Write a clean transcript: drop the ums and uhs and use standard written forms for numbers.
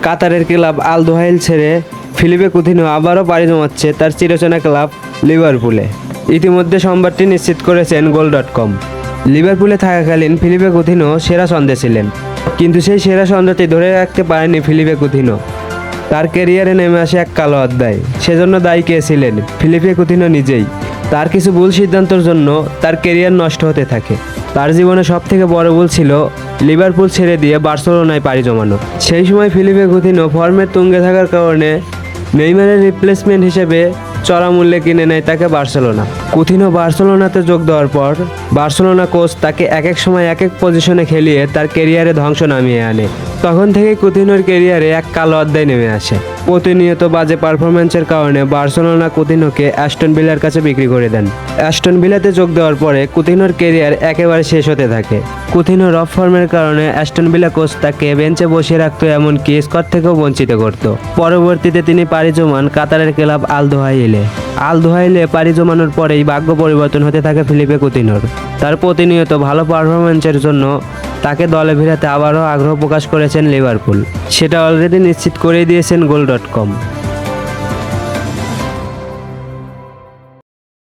কাতারের club Al দোহাইল ছেড়ে Philippe Coutinho আবারও পাড়ি জমাচ্ছে তার চিরচেনা ক্লাব লিভারপুলে। ইতিমধ্যে সংবাদটি নিশ্চিত করেছেন goal.com। লিভারপুলে থাকাকালীন ফিলিপে কুতিনহো সেরা ছন্দে ছিলেন, কিন্তু সেই সেরা ছন্দটি ধরে রাখতে পারেনি ফিলিপে কুতিনহো। তার ক্যারিয়ারে নেমে আসে এক কালো অধ্যায়। সেজন্য দায়ী কে ছিলেন? ফিলিপে কুতিনহো নিজেই। তার কিছু ভুল সিদ্ধান্তের জন্য তার ক্যারিয়ার নষ্ট হতে থাকে। তার জীবনে সবথেকে বড় ভুল ছিল লিভারপুল ছেড়ে দিয়ে বার্সেলোনায় পাড়ি জমানো। সেই সময় ফিলিপে কুতিনহো ফর্মের তুঙ্গে থাকার কারণে নেইমারের রিপ্লেসমেন্ট হিসেবে চড়া মূল্যে কিনে নেয় তাকে বার্সেলোনা। কুতিনহো বার্সেলোনাতে যোগ দেওয়ার পর বার্সেলোনা কোচ তাকে এক এক সময় এক এক পজিশনে খেলিয়ে তার ক্যারিয়ারে ধ্বংস নামিয়ে আনে। তখন থেকেই কুতিনহোর ক্যারিয়ারে এক কালো অধ্যায় নেমে আসে। প্রতিনিয়ত বাজে পারফরম্যান্সের কারণে বার্সেলোনা কুতিনহোকে অ্যাস্টন ভিলার কাছে বিক্রি করে দেন। অ্যাস্টন ভিলাতে যোগ দেওয়ার পরে কুতিনহোর ক্যারিয়ার একেবারে শেষ হতে থাকে। কুতিনহোর অফ ফর্মের কারণে অ্যাস্টন ভিলা কোচ তাকে বেঞ্চে বসিয়ে রাখতো, এমনকি স্কোয়াড থেকেও বঞ্চিত করত। পরবর্তীতে তিনি পাড়ি জমান কাতারের ক্লাব আল দোহাইলে। আল দোহাইলে পাড়ি জমানোর পরেই ভাগ্য পরিবর্তন হতে থাকে ফিলিপে কুতিনহোর। তার প্রতিনিয়ত ভালো পারফরম্যান্সের জন্য তাকে দলে ফেরাতে আবারও আগ্রহ প্রকাশ করেছেন লিভারপুল। সেটা অলরেডি নিশ্চিত করেই দিয়েছেন goal.com।